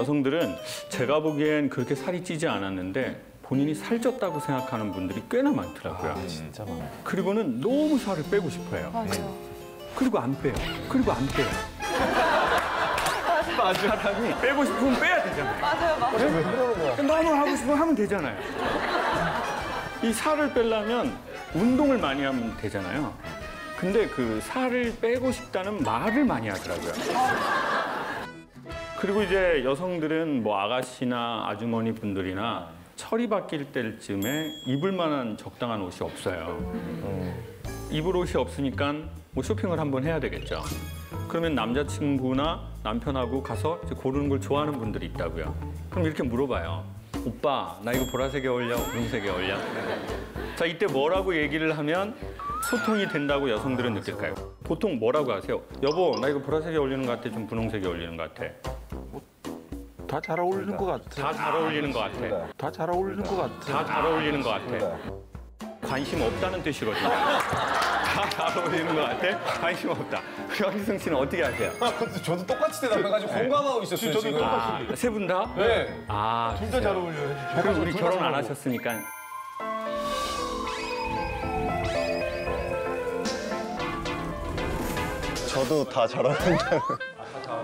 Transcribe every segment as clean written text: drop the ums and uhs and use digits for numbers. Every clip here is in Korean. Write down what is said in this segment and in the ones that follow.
여성들은 제가 보기엔 그렇게 살이 찌지 않았는데 본인이 살쪘다고 생각하는 분들이 꽤나 많더라고요. 진짜 많아요. 그리고는 너무 살을 빼고 싶어해요. 맞아요. 그리고 안 빼요. 그리고 안 빼요. 사람이 빼고 싶으면 빼야 되잖아요. 맞아요. 너무 하고 싶으면 하면 되잖아요. 이 살을 빼려면 운동을 많이 하면 되잖아요. 근데 그 살을 빼고 싶다는 말을 많이 하더라고요. 그리고 이제 여성들은 뭐 아가씨나 아주머니 분들이나 철이 바뀔 때쯤에 입을 만한 적당한 옷이 없어요. 입을 옷이 없으니까 뭐 쇼핑을 한번 해야 되겠죠. 그러면 남자친구나 남편하고 가서 이제 고르는 걸 좋아하는 분들이 있다고요. 그럼 이렇게 물어봐요. 오빠, 나 이거 보라색에 어울려? 분홍색에 어울려? 자, 이때 뭐라고 얘기를 하면 소통이 된다고 여성들은 느낄까요? 보통 뭐라고 하세요? 여보, 나 이거 보라색에 어울리는 것 같아? 좀 분홍색에 어울리는 것 같아? 다 잘 어울리는 것 같아. 다 잘 어울리는 것 같아. 다 잘 어울리는 것 같아. 다 잘 어울리는 것 같아. 관심 없다는 뜻이거든요. 다 잘 어울리는 것 같아? 관심 없다. 황희성 씨는 어떻게 하세요? 저도 똑같이 대답해가지고 공감하고 있었어요. 저도 지금. 똑같이. 세 분 다? 네. 아, 둘 다 잘 어울려요. 그럼 우리 결혼 안 하셨으니까. 저도 다 잘 어울린다.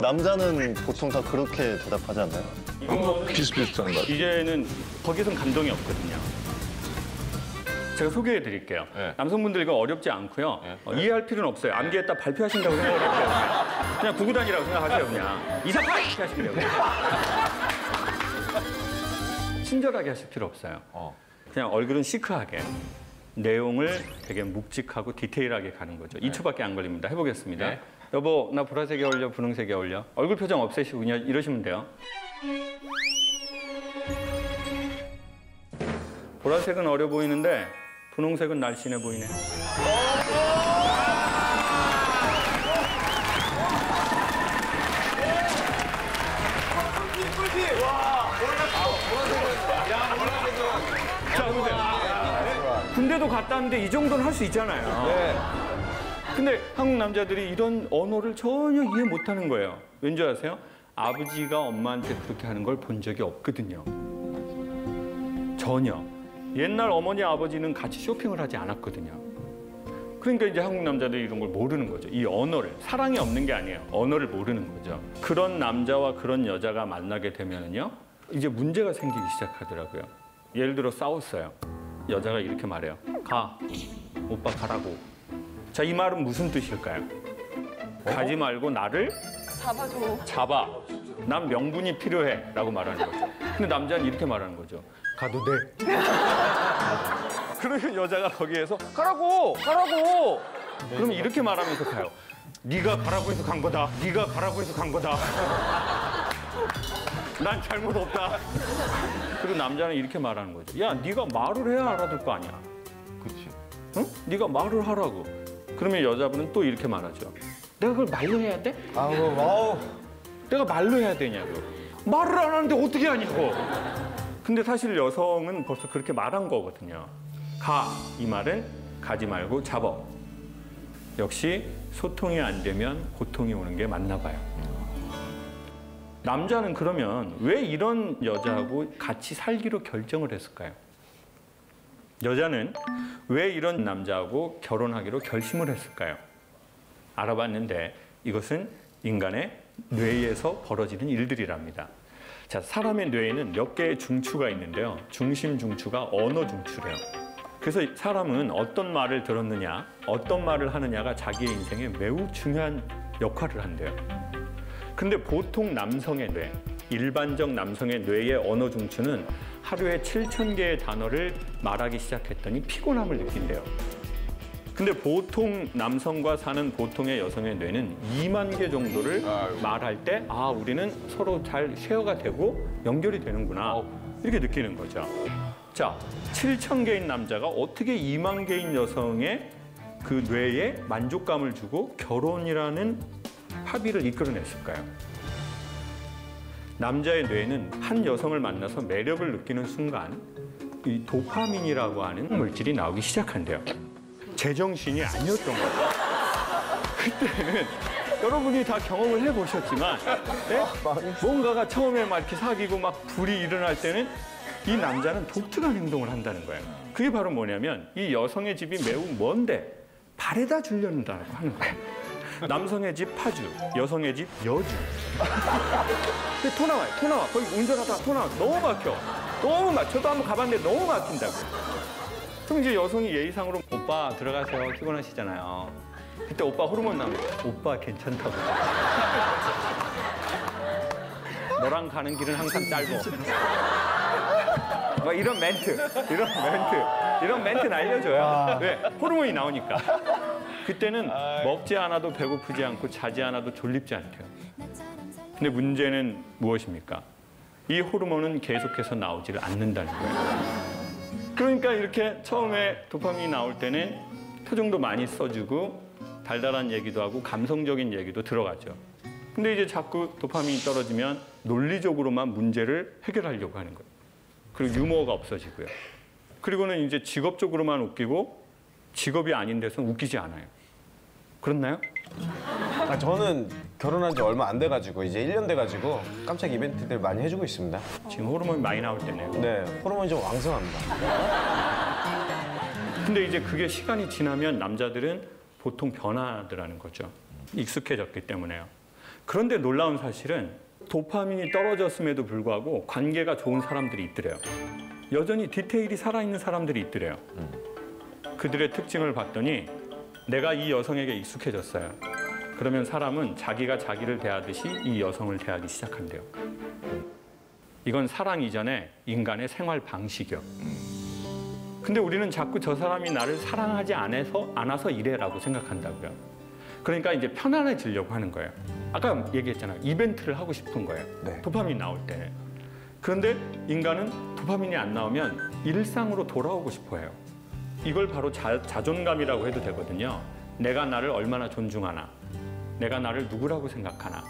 남자는 보통 다 그렇게 대답하지 않나요? 비슷비슷한 것 같아. 이제는 거기선 감동이 없거든요. 제가 소개해 드릴게요. 네. 남성분들 이거 어렵지 않고요. 이해할 필요는 없어요. 암기했다 발표하신다고 생각을 해요. 그냥 구구단이라고 생각하세요. 그냥 이사파 이렇게 하시면 돼요. 친절하게 하실 필요 없어요. 그냥 얼굴은 시크하게 내용을 되게 묵직하고 디테일하게 가는 거죠. 2초밖에 안 걸립니다. 해보겠습니다. 네. 여보, 나 보라색에 어울려, 분홍색에 어울려? 얼굴 표정 없애시고 그냥 이러시면 돼요. 보라색은 어려 보이는데 분홍색은 날씬해 보이네. 자, 보세요. 군대도 갔다 왔는데 이 정도는 할 수 있잖아요. 네. 근데 한국 남자들이 이런 언어를 전혀 이해 못하는 거예요. 왠지 아세요? 아버지가 엄마한테 그렇게 하는 걸 본 적이 없거든요. 전혀. 옛날 어머니 아버지는 같이 쇼핑을 하지 않았거든요. 그러니까 이제 한국 남자들이 이런 걸 모르는 거죠. 이 언어를. 사랑이 없는 게 아니에요. 언어를 모르는 거죠. 그런 남자와 그런 여자가 만나게 되면요, 이제 문제가 생기기 시작하더라고요. 예를 들어 싸웠어요. 여자가 이렇게 말해요. 가. 오빠 가라고. 자, 이 말은 무슨 뜻일까요? 가지 말고 나를 잡아줘. 잡아. 난 명분이 필요해. 라고 말하는 거죠. 근데 남자는 이렇게 말하는 거죠. 가도 돼. 그러면 여자가 거기에서 가라고! 가라고! 그러면 이렇게 말하면서 가요. 네가 가라고 해서 간 거다. 네가 가라고 해서 간 거다. 난 잘못 없다. 그리고 남자는 이렇게 말하는 거죠. 야, 네가 말을 해야 알아들 거 아니야. 그렇지. 응? 네가 말을 하라고. 그러면 여자분은 또 이렇게 말하죠. 내가 그걸 말로 해야 돼? 아우. 내가 말로 해야 되냐고. 말을 안 하는데 어떻게 하냐고. 근데 사실 여성은 벌써 그렇게 말한 거거든요. 가, 이 말은 가지 말고 잡어. 역시 소통이 안 되면 고통이 오는 게 맞나 봐요. 남자는 그러면 왜 이런 여자하고 같이 살기로 결정을 했을까요? 여자는 왜 이런 남자하고 결혼하기로 결심을 했을까요? 알아봤는데 이것은 인간의 뇌에서 벌어지는 일들이랍니다. 자, 사람의 뇌에는 몇 개의 중추가 있는데요. 중심 중추가 언어 중추래요. 그래서 사람은 어떤 말을 들었느냐, 어떤 말을 하느냐가 자기의 인생에 매우 중요한 역할을 한대요. 근데 보통 남성의 뇌, 일반적 남성의 뇌의 언어 중추는 하루에 7,000개의 단어를 말하기 시작했더니 피곤함을 느낀대요. 근데 보통 남성과 사는 보통의 여성의 뇌는 2만 개 정도를 말할 때 아, 우리는 서로 잘 쉐어가 되고 연결이 되는구나 이렇게 느끼는 거죠. 자, 7,000개인 남자가 어떻게 2만 개인 여성의 그 뇌에 만족감을 주고 결혼이라는 합의를 이끌어냈을까요? 남자의 뇌는 한 여성을 만나서 매력을 느끼는 순간 이 도파민이라고 하는 물질이 나오기 시작한대요. 제정신이 아니었던 거예요. 그때는 여러분이 다 경험을 해보셨지만 네? 뭔가가 처음에 막 이렇게 사귀고 막 불이 일어날 때는 이 남자는 독특한 행동을 한다는 거예요. 그게 바로 뭐냐면 이 여성의 집이 매우 먼데 바래다 주려는다고 하는 거예요. 남성의 집 파주, 여성의 집 여주. 근데 토 나와요, 토 나와. 거기 운전하다가 토 나와. 너무 막혀. 너무 막. 저도 한번 가봤는데 너무 막힌다고. 그럼 이제 여성이 예의상으로 오빠 들어가세요. 피곤하시잖아요. 그때 오빠 호르몬 나오면 오빠 괜찮다고. 너랑 가는 길은 항상 짧어. 막 이런 멘트 날려줘요. 왜? 호르몬이 나오니까. 그때는 먹지 않아도 배고프지 않고 자지 않아도 졸립지 않대요. 근데 문제는 무엇입니까? 이 호르몬은 계속해서 나오지를 않는다는 거예요. 그러니까 이렇게 처음에 도파민이 나올 때는 표정도 많이 써주고 달달한 얘기도 하고 감성적인 얘기도 들어가죠. 근데 이제 자꾸 도파민이 떨어지면 논리적으로만 문제를 해결하려고 하는 거예요. 그리고 유머가 없어지고요. 그리고는 이제 직업적으로만 웃기고 직업이 아닌 데서는 웃기지 않아요. 그렇나요? 아, 저는 결혼한 지 얼마 안 돼가지고 이제 1년 돼가지고 깜짝 이벤트들 많이 해주고 있습니다. 지금 호르몬이 많이 나올 때네요. 네, 호르몬이 좀 왕성합니다. 근데 이제 그게 시간이 지나면 남자들은 보통 변하더라는 거죠. 익숙해졌기 때문에요. 그런데 놀라운 사실은 도파민이 떨어졌음에도 불구하고 관계가 좋은 사람들이 있더래요. 여전히 디테일이 살아있는 사람들이 있더래요. 그들의 특징을 봤더니 내가 이 여성에게 익숙해졌어요. 그러면 사람은 자기가 자기를 대하듯이 이 여성을 대하기 시작한대요. 이건 사랑 이전에 인간의 생활 방식이요. 근데 우리는 자꾸 저 사람이 나를 사랑하지 않아서 이래라고 생각한다고요. 그러니까 이제 편안해지려고 하는 거예요. 아까 얘기했잖아요. 이벤트를 하고 싶은 거예요. 네. 도파민이 나올 때. 그런데 인간은 도파민이 안 나오면 일상으로 돌아오고 싶어 해요. 이걸 바로 자존감이라고 해도 되거든요. 내가 나를 얼마나 존중하나, 내가 나를 누구라고 생각하나.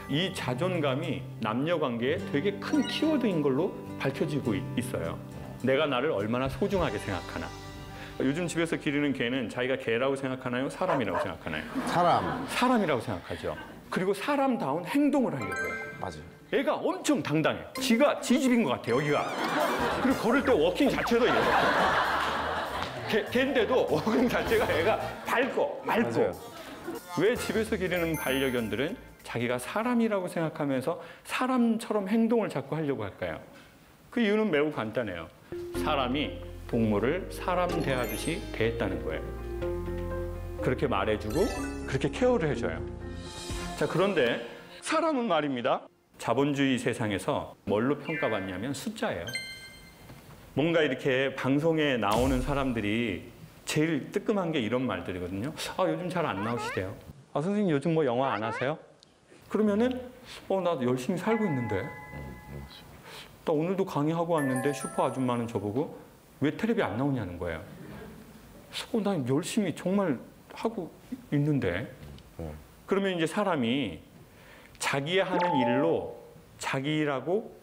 이 자존감이 남녀 관계에 되게 큰 키워드인 걸로 밝혀지고 있어요. 내가 나를 얼마나 소중하게 생각하나. 요즘 집에서 기르는 개는 자기가 개라고 생각하나요? 사람이라고 생각하나요? 사람. 사람이라고 생각하죠. 그리고 사람다운 행동을 하려고 해요. 맞아요. 애가 엄청 당당해. 지가 지 집인 것 같아, 여기가. 그리고 걸을 때 워킹 자체도 이래요. 개인데도 워킹 자체가 애가 맑고. 맞아요. 왜 집에서 기르는 반려견들은 자기가 사람이라고 생각하면서 사람처럼 행동을 자꾸 하려고 할까요? 그 이유는 매우 간단해요. 사람이 동물을 사람 대하듯이 대했다는 거예요. 그렇게 말해주고 그렇게 케어를 해줘요. 자, 그런데 사람은 말입니다. 자본주의 세상에서 뭘로 평가받냐면 숫자예요. 뭔가 이렇게 방송에 나오는 사람들이 제일 뜨끔한 게 이런 말들이거든요. 아, 요즘 잘 안 나오시대요. 아, 선생님 요즘 뭐 영화 안 하세요? 그러면은 나 열심히 살고 있는데. 나 오늘도 강의하고 왔는데 슈퍼 아줌마는 저보고 왜 텔레비 안 나오냐는 거예요. 난 열심히 정말 하고 있는데. 그러면 이제 사람이 자기 하는 일로 자기라고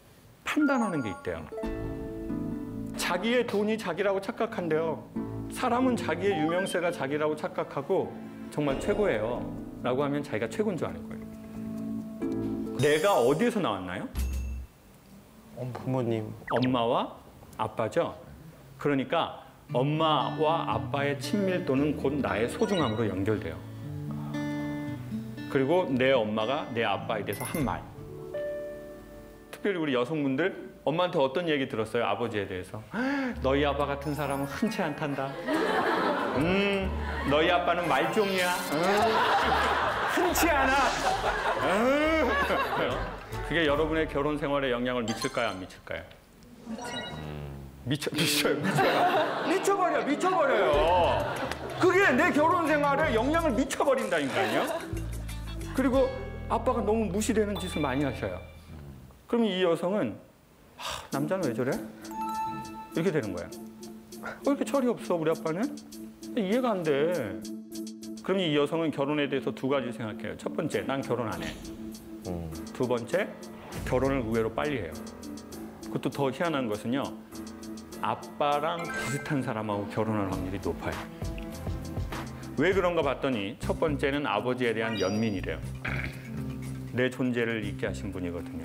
판단하는 게 있대요. 자기의 돈이 자기라고 착각한대요. 사람은 자기의 유명세가 자기라고 착각하고 정말 최고예요 라고 하면 자기가 최고인 줄 아는 거예요. 내가 어디에서 나왔나요? 부모님. 엄마와 아빠죠. 그러니까 엄마와 아빠의 친밀도는 곧 나의 소중함으로 연결돼요. 그리고 내 엄마가 내 아빠에 대해서 한 말. 특별히 우리 여성분들 엄마한테 어떤 얘기 들었어요? 아버지에 대해서. 너희 아빠 같은 사람은 흔치 않단다. 너희 아빠는 말종이야. 흔치 않아. 그게 여러분의 결혼 생활에 영향을 미칠까요? 안 미칠까요? 미쳐요. 미쳐버려요. 그게 내 결혼 생활에 영향을 미쳐버린다니까요. 그리고 아빠가 너무 무시되는 짓을 많이 하셔요. 그럼 이 여성은 남자는 왜 저래? 이렇게 되는 거예요. 왜 이렇게 철이 없어 우리 아빠는? 이해가 안 돼. 그럼 이 여성은 결혼에 대해서 두 가지 생각해요. 첫 번째, 난 결혼 안 해. 두 번째, 결혼을 의외로 빨리 해요. 그것도 더 희한한 것은요. 아빠랑 비슷한 사람하고 결혼할 확률이 높아요. 왜 그런가 봤더니 첫 번째는 아버지에 대한 연민이래요. 내 존재를 잊게 하신 분이거든요.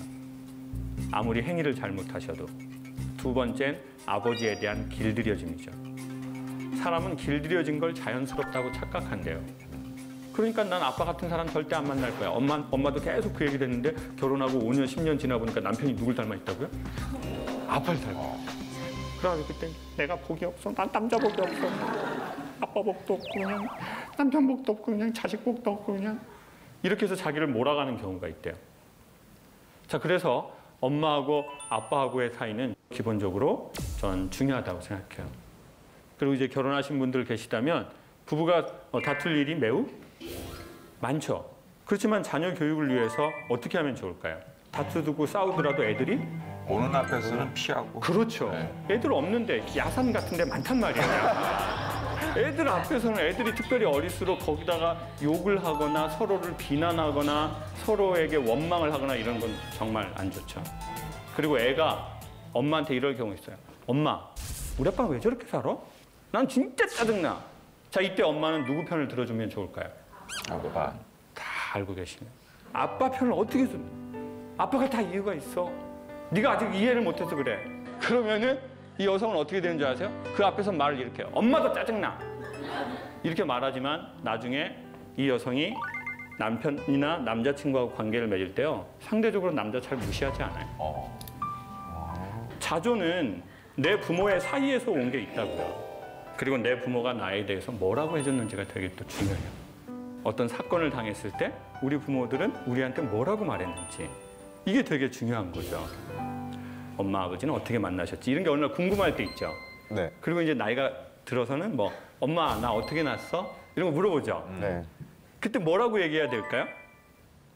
아무리 행위를 잘못하셔도. 두 번째는 아버지에 대한 길들여짐이죠. 사람은 길들여진 걸 자연스럽다고 착각한대요. 그러니까 난 아빠 같은 사람 절대 안 만날 거야. 엄마도 계속 그 얘기를 했는데 결혼하고 5년, 10년 지나보니까 남편이 누굴 닮아 있다고요? 아빠를 닮아. 그래가지고 그때 내가 복이 없어. 난 남자 복이 없어. 아빠 복도 없고 그냥 남편 복도 없고 그냥 자식 복도 없고 그냥 이렇게 해서 자기를 몰아가는 경우가 있대요. 자, 그래서 엄마하고 아빠하고의 사이는 기본적으로 전 중요하다고 생각해요. 그리고 이제 결혼하신 분들 계시다면 부부가 다툴 일이 매우 많죠. 그렇지만 자녀 교육을 위해서 어떻게 하면 좋을까요? 다투고 싸우더라도 애들이 보는 앞에서는 피하고. 그렇죠. 애들 없는데 야산 같은 데 많단 말이에요. 애들 앞에서는 애들이 특별히 어릴수록 거기다가 욕을 하거나 서로를 비난하거나 서로에게 원망을 하거나 이런 건 정말 안 좋죠. 그리고 애가 엄마한테 이럴 경우 있어요. 엄마, 우리 아빠는 왜 저렇게 살아? 난 진짜 짜증나. 자, 이때 엄마는 누구 편을 들어주면 좋을까요? 아빠. 다 알고 계시네. 아빠 편을 어떻게 줘? 아빠가 다 이유가 있어. 네가 아직 이해를 못해서 그래. 그러면은 이 여성은 어떻게 되는 줄 아세요? 그 앞에서 말을 이렇게 해요. 엄마도 짜증나. 이렇게 말하지만 나중에 이 여성이 남편이나 남자친구하고 관계를 맺을 때요. 상대적으로 남자 잘 무시하지 않아요. 자존은 내 부모의 사이에서 온 게 있다고요. 그리고 내 부모가 나에 대해서 뭐라고 해줬는지가 되게 또 중요해요. 어떤 사건을 당했을 때 우리 부모들은 우리한테 뭐라고 말했는지 이게 되게 중요한 거죠. 엄마, 아버지는 어떻게 만나셨지? 이런 게 어느 날 궁금할 때 있죠. 네. 그리고 이제 나이가 들어서는 뭐 엄마, 나 어떻게 났어? 이런 거 물어보죠. 네. 그때 뭐라고 얘기해야 될까요?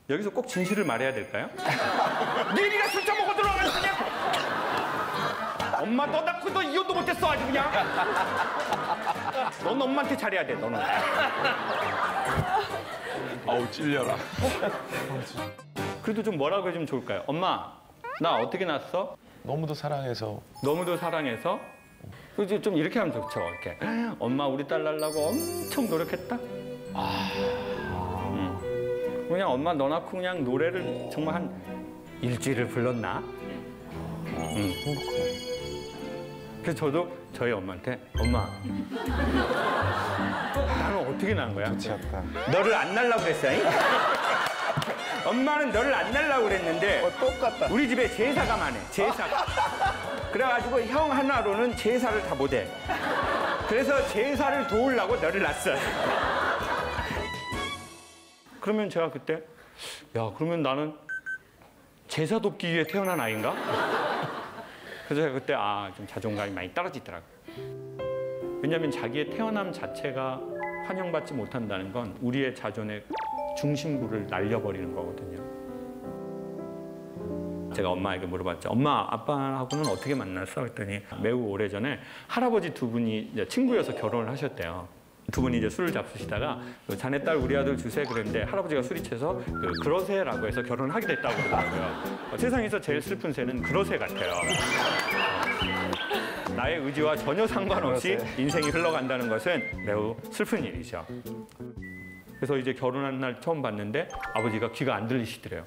여기서 꼭 진실을 말해야 될까요? 니가 술 처먹고 들어가냐? 엄마, 너 낳고 너 이혼도 못했어 아주 그냥. 넌 엄마한테 잘해야 돼, 너는. 아우 찔려라. 그래도 좀 뭐라고 해주면 좋을까요? 엄마, 나 어떻게 났어? 너무도 사랑해서. 너무도 사랑해서. 그래서 좀 이렇게 하면 좋죠. 이렇게 엄마 우리 딸 낳으려고 엄청 노력했다. 그냥 엄마 너 낳고 그냥 노래를 정말 한 일주일을 불렀나? 행복하네. 그래서 저도 저희 엄마한테 엄마 나는 어떻게 낳은 거야? 미치겠다. 너를 안 낳으려고 그랬어. 잉? 엄마는 너를 안 낳으려고 그랬는데 똑같다. 우리 집에 제사가 많아. 제사가. 그래가지고 형 하나로는 제사를 다 못해. 그래서 제사를 도우려고 너를 낳았어. 그러면 제가 그때 야 그러면 나는 제사 돕기 위해 태어난 아이인가? 그래서 제가 그때 좀 자존감이 많이 떨어지더라고요. 왜냐하면 자기의 태어남 자체가 환영받지 못한다는 건 우리의 자존의 중심부를 날려버리는 거거든요. 제가 엄마에게 물어봤죠. 엄마, 아빠하고는 어떻게 만났어? 그랬더니 매우 오래전에 할아버지 두 분이 이제 친구여서 결혼을 하셨대요. 두 분이 이제 술을 잡수시다가 자네 딸 우리 아들 주세 그랬는데 할아버지가 술이 채서 그러세라고 해서 결혼을 하게 됐다고 그러더라고요. 세상에서 제일 슬픈 새는 그러세 같아요. 나의 의지와 전혀 상관없이 인생이 흘러간다는 것은 매우 슬픈 일이죠. 그래서 이제 결혼한 날 처음 봤는데 아버지가 귀가 안 들리시더래요.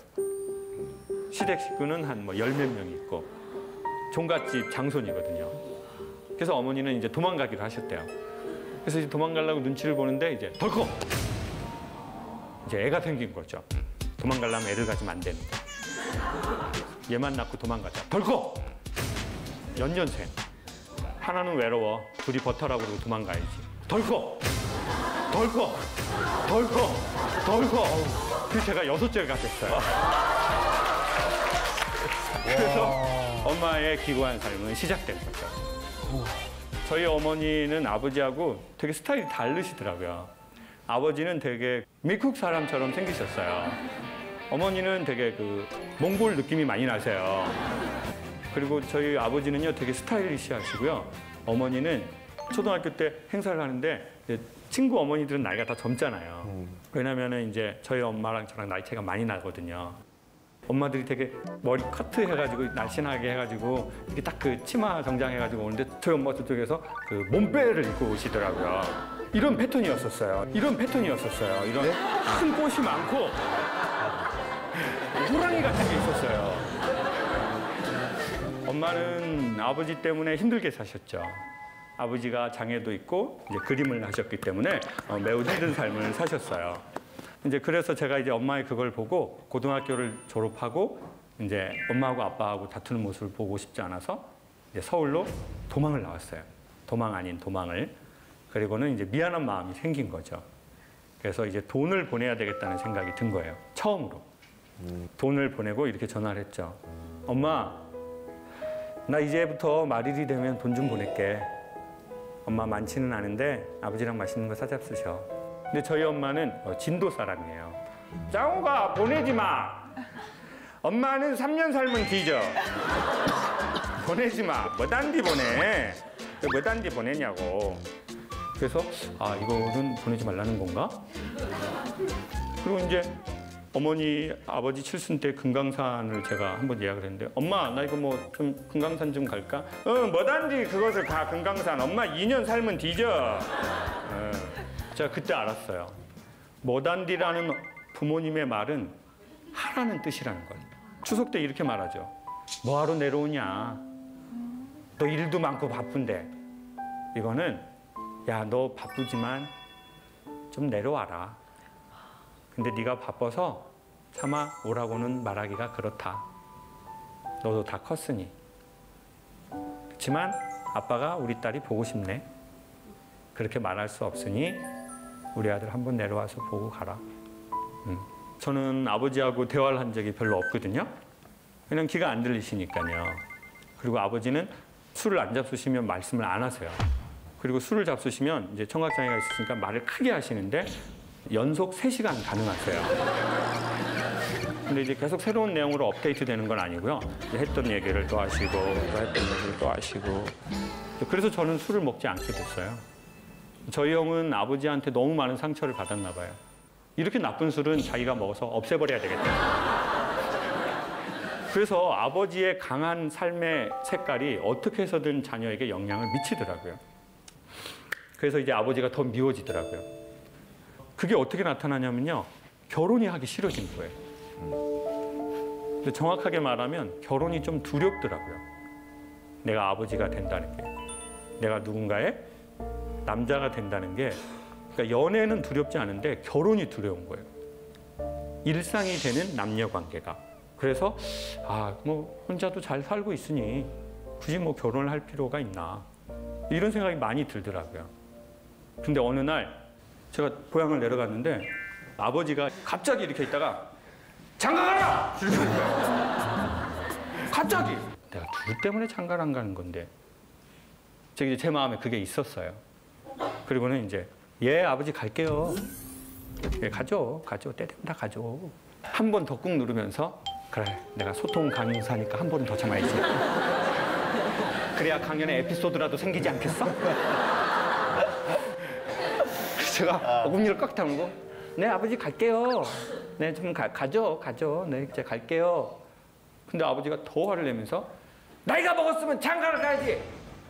시댁 식구는 한 뭐 10몇 명이 있고 종갓집 장손이거든요. 그래서 어머니는 이제 도망가기로 하셨대요. 그래서 이제 도망가려고 눈치를 보는데 이제 덜컥 이제 애가 생긴 거죠. 도망가려면 애를 가지면 안 되는 거. 얘만 낳고 도망가자. 덜컥 연년생. 하나는 외로워. 둘이 버텨라고 그러고 도망가야지. 덜컥 덜컥 덜컥 덜컥. 그래서 제가 6째가 됐어요. 그래서 엄마의 기구한 삶은 시작된 거죠. 저희 어머니는 아버지하고 되게 스타일이 다르시더라고요. 아버지는 되게 미국 사람처럼 생기셨어요. 어머니는 되게 그 몽골 느낌이 많이 나세요. 그리고 저희 아버지는요 되게 스타일리시하시고요. 어머니는 초등학교 때 행사를 하는데 친구 어머니들은 나이가 다 젊잖아요. 왜냐면은 이제 저희 엄마랑 저랑 나이 차이가 많이 나거든요. 엄마들이 되게 머리 커트 해가지고 날씬하게 해가지고 이렇게 딱 그 치마 정장 해가지고 오는데 저희 엄마 저쪽에서 그 몸빼를 입고 오시더라고요. 이런 패턴이었었어요. 이런 큰 꽃이 많고 호랑이 같은 게 있었어요. 엄마는 아버지 때문에 힘들게 사셨죠. 아버지가 장애도 있고 이제 그림을 하셨기 때문에 매우 힘든 삶을 사셨어요. 이제 그래서 제가 이제 엄마의 그걸 보고 고등학교를 졸업하고 이제 엄마하고 아빠하고 다투는 모습을 보고 싶지 않아서 이제 서울로 도망을 나왔어요. 도망 아닌 도망을. 그리고는 이제 미안한 마음이 생긴 거죠. 그래서 이제 돈을 보내야 되겠다는 생각이 든 거예요. 처음으로. 돈을 보내고 이렇게 전화를 했죠. 엄마, 나 이제부터 말일이 되면 돈 좀 보낼게. 엄마 많지는 않은데 아버지랑 맛있는 거 사잡수셔. 근데 저희 엄마는 진도 사람이에요. 짱호가 보내지 마. 엄마는 3년 살면 뒤져. 보내지 마. 뭐 딴디 보내. 뭐 딴디 보내냐고. 그래서 아 이거는 보내지 말라는 건가? 그리고 이제 어머니 아버지 칠순 때 금강산을 제가 한번 예약을 했는데 엄마 나 이거 뭐 좀 금강산 좀 갈까? 뭐단지 그것을 가 금강산. 엄마 2년 살면 뒤져. 제가 그때 알았어요. 뭐단디라는 부모님의 말은 하라는 뜻이라는 걸. 추석 때 이렇게 말하죠. 뭐하러 내려오냐? 너 일도 많고 바쁜데. 이거는 야, 너 바쁘지만 좀 내려와라. 근데 네가 바빠서 차마 오라고는 말하기가 그렇다. 너도 다 컸으니. 그렇지만 아빠가 우리 딸이 보고 싶네. 그렇게 말할 수 없으니 우리 아들 한번 내려와서 보고 가라. 저는 아버지하고 대화를 한 적이 별로 없거든요. 그냥 귀가 안 들리시니까요. 그리고 아버지는 술을 안 잡수시면 말씀을 안 하세요. 그리고 술을 잡수시면 이제 청각장애가 있으시니까 말을 크게 하시는데 연속 3시간 가능하세요. 근데 이제 계속 새로운 내용으로 업데이트 되는 건 아니고요. 했던 얘기를 또 하시고, 또 했던 얘기를 또 하시고. 그래서 저는 술을 먹지 않게 됐어요. 저희 형은 아버지한테 너무 많은 상처를 받았나 봐요. 이렇게 나쁜 술은 자기가 먹어서 없애버려야 되겠다. 그래서 아버지의 강한 삶의 색깔이 어떻게 해서든 자녀에게 영향을 미치더라고요. 그래서 이제 아버지가 더 미워지더라고요. 그게 어떻게 나타나냐면요. 결혼이 하기 싫어진 거예요. 근데 정확하게 말하면 결혼이 좀 두렵더라고요. 내가 아버지가 된다는 게. 내가 누군가의 남자가 된다는 게. 그러니까 연애는 두렵지 않은데 결혼이 두려운 거예요. 일상이 되는 남녀 관계가. 그래서 뭐 혼자도 잘 살고 있으니 굳이 뭐 결혼을 할 필요가 있나. 이런 생각이 많이 들더라고요. 근데 어느 날 제가 고향을 내려갔는데 아버지가 갑자기 이렇게 있다가 장가 가라! 이렇게 하는 거예요. 갑자기! 내가 누구 때문에 장가를 안 가는 건데. 제 마음에 그게 있었어요. 그리고는 이제 예, 아버지 갈게요. 예, 가죠. 때 되면 다 가죠. 한 번 더 꾹 누르면서 그래, 내가 소통 강사니까 한 번 더 참아야지. 그래야 강연에 에피소드라도 생기지 않겠어? 제가 어금니를 꽉 다물고 네 아버지 갈게요. 네 좀 가죠. 네 이제 갈게요. 근데 아버지가 더 화를 내면서 나이가 먹었으면 장가를 가야지.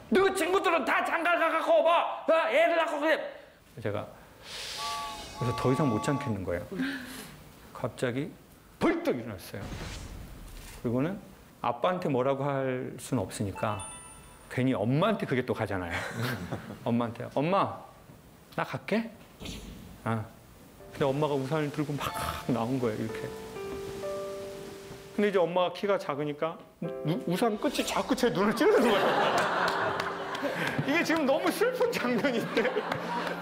너희 친구들은 다 장가를 가갖고 봐. 애를 낳고 그래. 제가 그래서 더 이상 못 참겠는 거예요. 갑자기 벌떡 일어났어요. 그리고는 아빠한테 뭐라고 할 수는 없으니까 괜히 엄마한테 그게 또 가잖아요. 엄마한테 엄마 나 갈게. 근데 엄마가 우산을 들고 막 나온 거예요, 이렇게. 근데 이제 엄마가 키가 작으니까 우산 끝이 자꾸 제 눈을 찌르는 거예요. 이게 지금 너무 슬픈 장면인데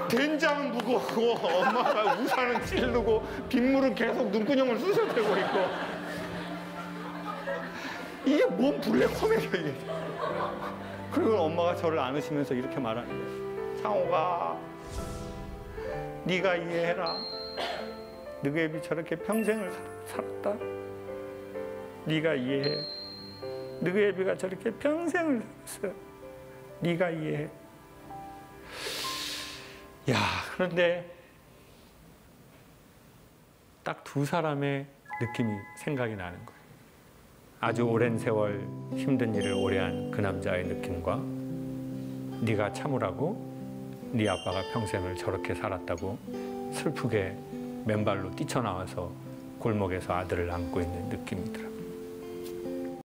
된장은 무거워 엄마가 우산은 찌르고 빗물은 계속 눈구녕을 쑤셔대고 있고 이게 뭔 블랙 코미디야 이게. 그리고 엄마가 저를 안으시면서 이렇게 말하는 거예요. 상호가 네가 이해해라. 너희 애비 저렇게 평생을 살았다. 네가 이해해. 너희 애비가 저렇게 평생을 살았어. 네가 이해해. 야, 그런데 딱 두 사람의 느낌이 생각이 나는 거예요. 아주 오랜 세월 힘든 일을 오래 한 그 남자의 느낌과 네가 참으라고 네 아빠가 평생을 저렇게 살았다고 슬프게 맨발로 뛰쳐나와서 골목에서 아들을 안고 있는 느낌이더라고요.